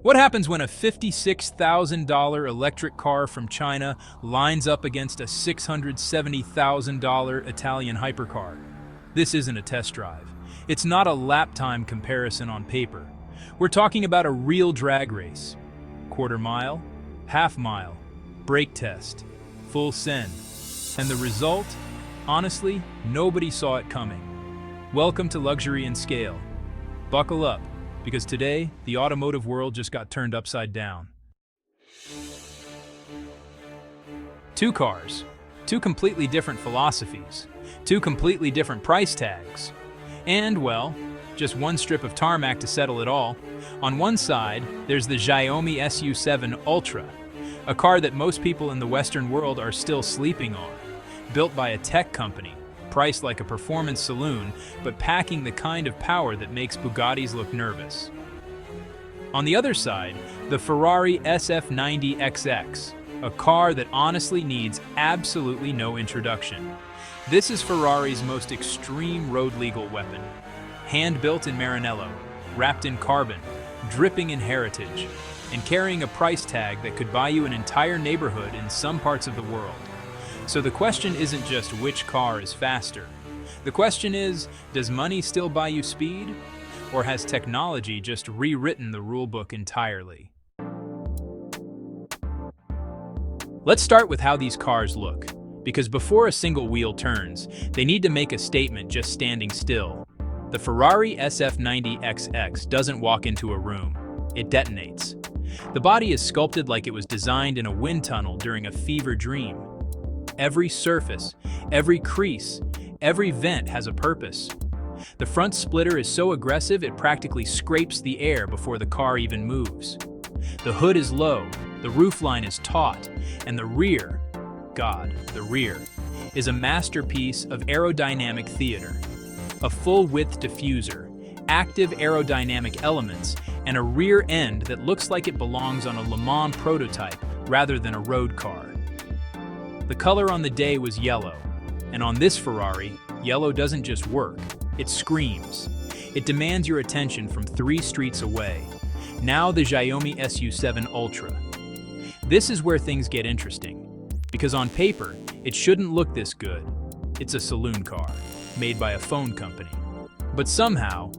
What happens when a $56,000 electric car from China lines up against a $670,000 Italian hypercar? This isn't a test drive. It's not a lap time comparison on paper. We're talking about a real drag race. Quarter mile, half mile, brake test, full send. And the result? Honestly, nobody saw it coming. Welcome to Luxury in Scale. Buckle up, because today, the automotive world just got turned upside down. Two cars, two completely different philosophies, two completely different price tags. And, well, just one strip of tarmac to settle it all. On one side, there's the Xiaomi SU7 Ultra, a car that most people in the Western world are still sleeping on. Built by a tech company, priced like a performance saloon, but packing the kind of power that makes Bugattis look nervous. On the other side, the Ferrari SF90 XX, a car that honestly needs absolutely no introduction. This is Ferrari's most extreme road-legal weapon. Hand-built in Maranello, wrapped in carbon, dripping in heritage, and carrying a price tag that could buy you an entire neighborhood in some parts of the world. So the question isn't just which car is faster. The question is, does money still buy you speed? Or has technology just rewritten the rulebook entirely? Let's start with how these cars look, because before a single wheel turns, they need to make a statement just standing still. The Ferrari SF90 XX doesn't walk into a room, it detonates. The body is sculpted like it was designed in a wind tunnel during a fever dream. Every surface, every crease, every vent has a purpose. The front splitter is so aggressive it practically scrapes the air before the car even moves. The hood is low, the roofline is taut, and the rear, the rear, is a masterpiece of aerodynamic theater. A full-width diffuser, active aerodynamic elements, and a rear end that looks like it belongs on a Le Mans prototype rather than a road car. The color on the day was yellow, and on this Ferrari, yellow doesn't just work, it screams. It demands your attention from 3 streets away. Now the Xiaomi SU7 Ultra. This is where things get interesting, because on paper, it shouldn't look this good. It's a saloon car, made by a phone company. But somehow,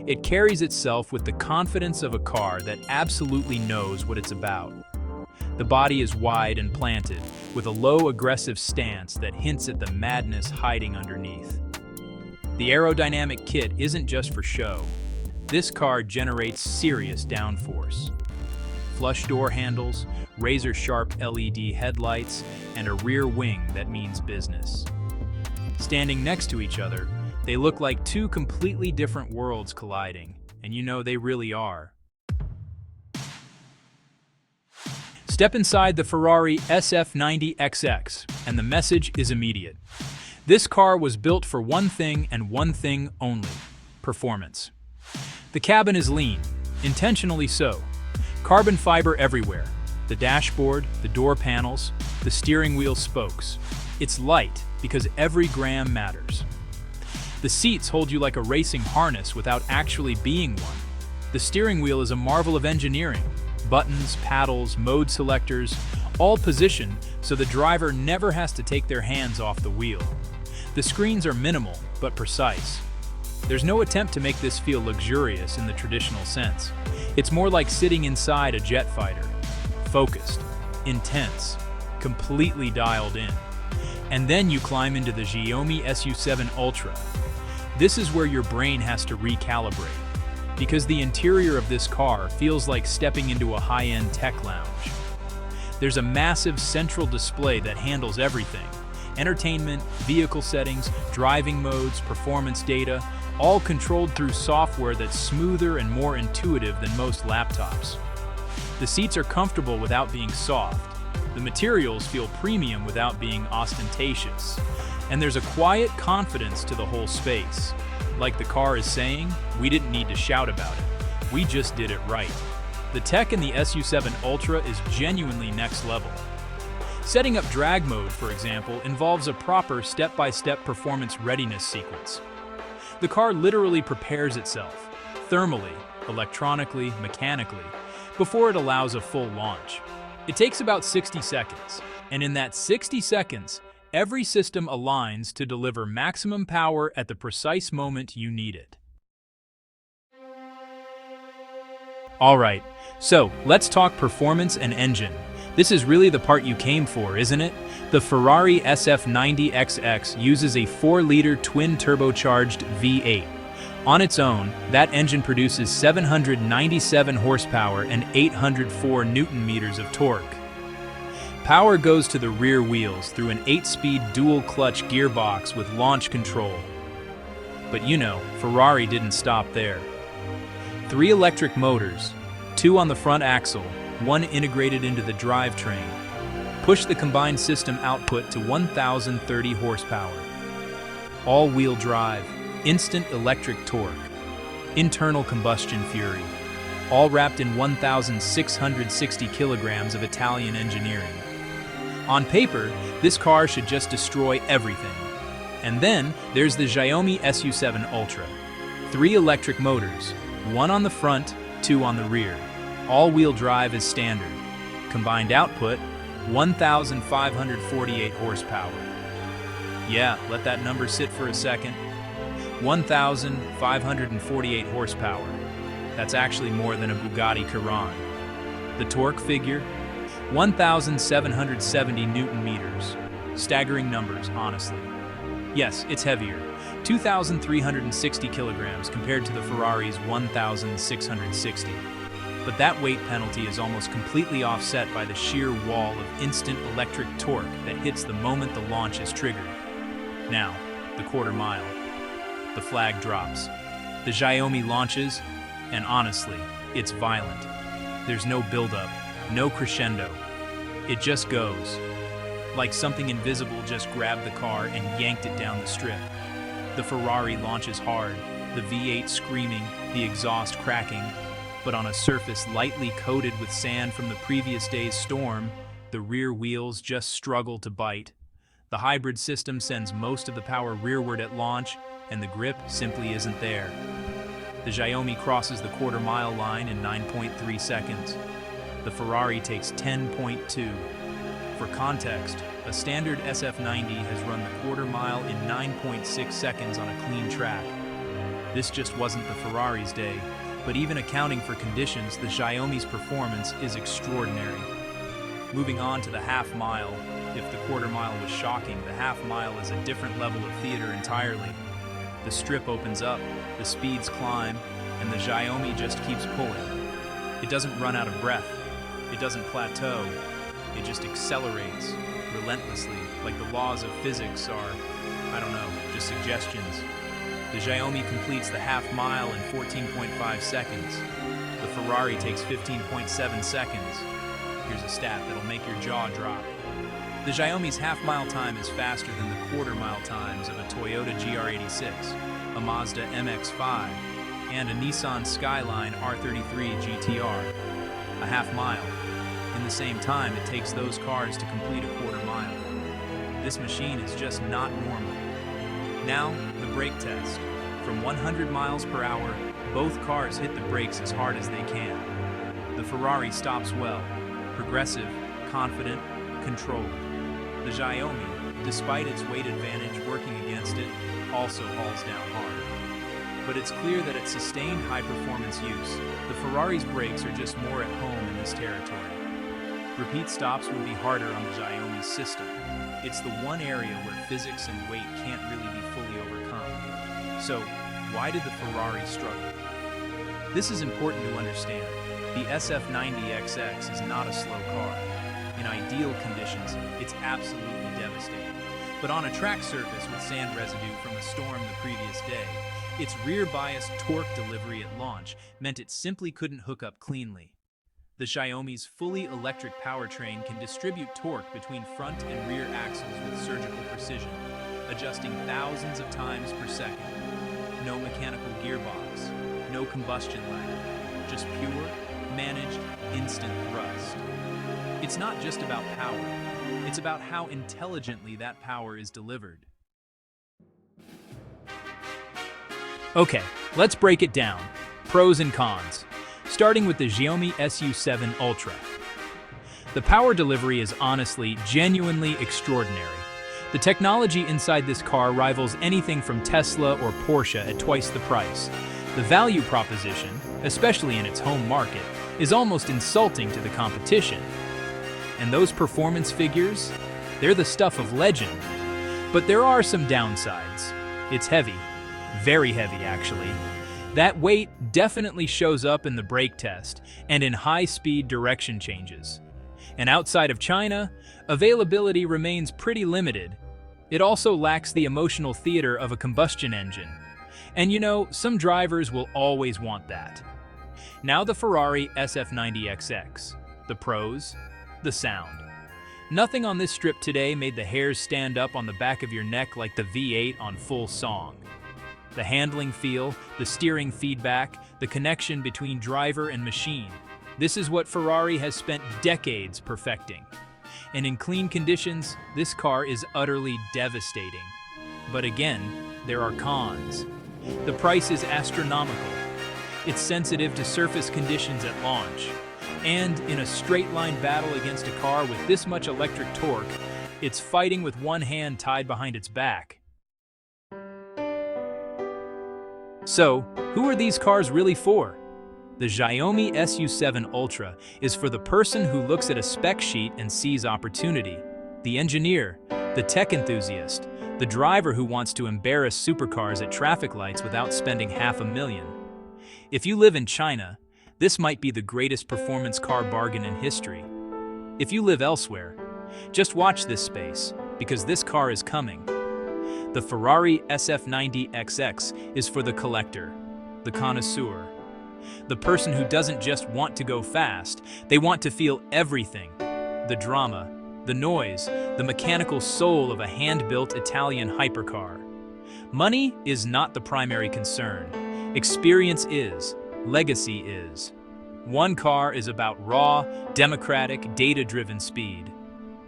it carries itself with the confidence of a car that absolutely knows what it's about. The body is wide and planted, with a low, aggressive stance that hints at the madness hiding underneath. The aerodynamic kit isn't just for show. This car generates serious downforce. Flush door handles, razor-sharp LED headlights, and a rear wing that means business. Standing next to each other, they look like two completely different worlds colliding, and you know they really are. Step inside the Ferrari SF90 XX, and the message is immediate. This car was built for one thing and one thing only: performance. The cabin is lean, intentionally so. Carbon fiber everywhere. The dashboard, the door panels, the steering wheel spokes. It's light because every gram matters. The seats hold you like a racing harness without actually being one. The steering wheel is a marvel of engineering. Buttons, paddles, mode selectors, all positioned so the driver never has to take their hands off the wheel. The screens are minimal, but precise. There's no attempt to make this feel luxurious in the traditional sense. It's more like sitting inside a jet fighter. Focused, intense, completely dialed in. And then you climb into the Xiaomi SU7 Ultra. This is where your brain has to recalibrate, because the interior of this car feels like stepping into a high-end tech lounge. There's a massive central display that handles everything: entertainment, vehicle settings, driving modes, performance data, all controlled through software that's smoother and more intuitive than most laptops. The seats are comfortable without being soft. The materials feel premium without being ostentatious. And there's a quiet confidence to the whole space. Like the car is saying, we didn't need to shout about it. We just did it right. The tech in the SU7 Ultra is genuinely next level. Setting up drag mode, for example, involves a proper step-by-step performance readiness sequence. The car literally prepares itself. thermally, electronically, mechanically, before it allows a full launch. It takes about 60 seconds, and in that 60 seconds, every system aligns to deliver maximum power at the precise moment you need it. Alright, so let's talk performance and engine. This is really the part you came for, isn't it? The Ferrari SF90 XX uses a 4-liter twin-turbocharged V8. On its own, that engine produces 797 horsepower and 804 Newton-meters of torque. Power goes to the rear wheels through an 8-speed dual-clutch gearbox with launch control. But you know, Ferrari didn't stop there. 3 electric motors, 2 on the front axle, 1 integrated into the drivetrain, push the combined system output to 1,030 horsepower. All-wheel drive, instant electric torque, internal combustion fury, all wrapped in 1,660 kilograms of Italian engineering. On paper, this car should just destroy everything. And then there's the Xiaomi SU7 Ultra. 3 electric motors, 1 on the front, 2 on the rear. All-wheel drive is standard. Combined output, 1,548 horsepower. Yeah, let that number sit for a second. 1,548 horsepower. That's actually more than a Bugatti Chiron. The torque figure? 1,770 Newton-meters. Staggering numbers, honestly. Yes, it's heavier. 2,360 kilograms compared to the Ferrari's 1,660. But that weight penalty is almost completely offset by the sheer wall of instant electric torque that hits the moment the launch is triggered. Now, the quarter mile. The flag drops. The Xiaomi launches, and honestly, it's violent. There's no build-up, no crescendo. It just goes. Like something invisible just grabbed the car and yanked it down the strip. The Ferrari launches hard, the V8 screaming, the exhaust cracking, but on a surface lightly coated with sand from the previous day's storm, the rear wheels just struggle to bite. The hybrid system sends most of the power rearward at launch, and the grip simply isn't there. The Xiaomi crosses the quarter-mile line in 9.3 seconds. The Ferrari takes 10.2. For context, a standard SF90 has run the quarter mile in 9.6 seconds on a clean track. This just wasn't the Ferrari's day, but even accounting for conditions, the Xiaomi's performance is extraordinary. Moving on to the half mile, if the quarter mile was shocking, the half mile is a different level of theater entirely. The strip opens up, the speeds climb, and the Xiaomi just keeps pulling. It doesn't run out of breath. It doesn't plateau. It just accelerates relentlessly, like the laws of physics are, I don't know, just suggestions. The Xiaomi completes the half mile in 14.5 seconds. The Ferrari takes 15.7 seconds. Here's a stat that'll make your jaw drop. The Xiaomi's half-mile time is faster than the quarter-mile times of a Toyota GR86, a Mazda MX-5, and a Nissan Skyline R33 GTR. A half mile. In the same time it takes those cars to complete a quarter mile. This machine is just not normal. Now, the brake test. From 100 miles per hour, both cars hit the brakes as hard as they can. The Ferrari stops well, progressive, confident, controlled. The Xiaomi, despite its weight advantage working against it, also hauls down hard. But it's clear that at sustained high-performance use, the Ferrari's brakes are just more at home in this territory. Repeat stops would be harder on the Xiaomi's system. It's the one area where physics and weight can't really be fully overcome. So, why did the Ferrari struggle? This is important to understand. The SF90 XX is not a slow car. In ideal conditions, it's absolutely devastating. But on a track surface with sand residue from a storm the previous day, its rear-biased torque delivery at launch meant it simply couldn't hook up cleanly. The Xiaomi's fully electric powertrain can distribute torque between front and rear axles with surgical precision, adjusting thousands of times per second. No mechanical gearbox, no combustion lag, just pure, managed, instant thrust. It's not just about power, it's about how intelligently that power is delivered. Okay, let's break it down. pros and cons, starting with the Xiaomi SU7 Ultra. The power delivery is honestly, genuinely extraordinary. The technology inside this car rivals anything from Tesla or Porsche at twice the price. The value proposition, especially in its home market, is almost insulting to the competition. And those performance figures, they're the stuff of legend. But there are some downsides. It's heavy. Very heavy, actually. That weight definitely shows up in the brake test and in high-speed direction changes. And outside of China, availability remains pretty limited. It also lacks the emotional theater of a combustion engine. And you know, some drivers will always want that. Now the Ferrari SF90 XX. The pros, the sound. Nothing on this strip today made the hairs stand up on the back of your neck like the V8 on Full Song. The handling feel, the steering feedback, the connection between driver and machine. This is what Ferrari has spent decades perfecting. And in clean conditions, this car is utterly devastating. But again, there are cons. The price is astronomical. It's sensitive to surface conditions at launch. And in a straight-line battle against a car with this much electric torque, it's fighting with one hand tied behind its back. So, who are these cars really for? The Xiaomi SU7 Ultra is for the person who looks at a spec sheet and sees opportunity. The engineer, the tech enthusiast, the driver who wants to embarrass supercars at traffic lights without spending $500,000. If you live in China, this might be the greatest performance car bargain in history. If you live elsewhere, just watch this space, because this car is coming. The Ferrari SF90 XX is for the collector, the connoisseur, the person who doesn't just want to go fast, they want to feel everything. The drama, the noise, the mechanical soul of a hand-built Italian hypercar. Money is not the primary concern. Experience is. Legacy is. One car is about raw, democratic, data-driven speed.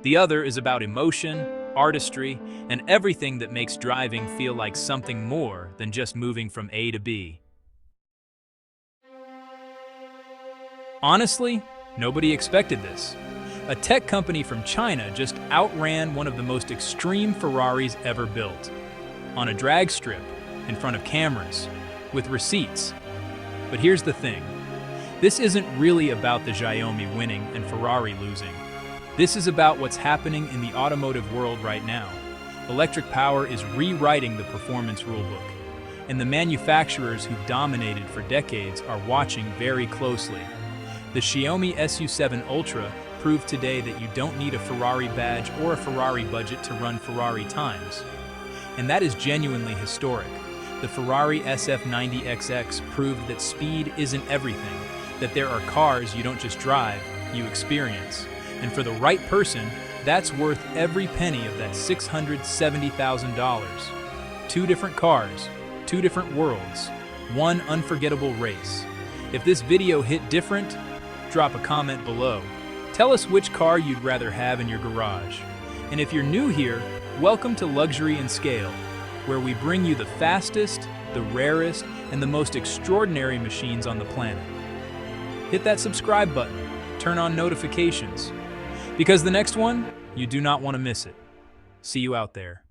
The other is about emotion, artistry, and everything that makes driving feel like something more than just moving from A to B. Honestly, nobody expected this. A tech company from China just outran one of the most extreme Ferraris ever built. On a drag strip, in front of cameras, with receipts. But here's the thing. This isn't really about the Xiaomi winning and Ferrari losing. This is about what's happening in the automotive world right now. Electric power is rewriting the performance rulebook, and the manufacturers who've dominated for decades are watching very closely. The Xiaomi SU7 Ultra proved today that you don't need a Ferrari badge or a Ferrari budget to run Ferrari times. And that is genuinely historic. The Ferrari SF90 XX proved that speed isn't everything, that there are cars you don't just drive, you experience. And for the right person, that's worth every penny of that $670,000. Two different cars, two different worlds, one unforgettable race. If this video hit different, drop a comment below. Tell us which car you'd rather have in your garage. And if you're new here, welcome to Luxury and Scale, where we bring you the fastest, the rarest, and the most extraordinary machines on the planet. Hit that subscribe button, turn on notifications, because the next one, you do not want to miss it. See you out there.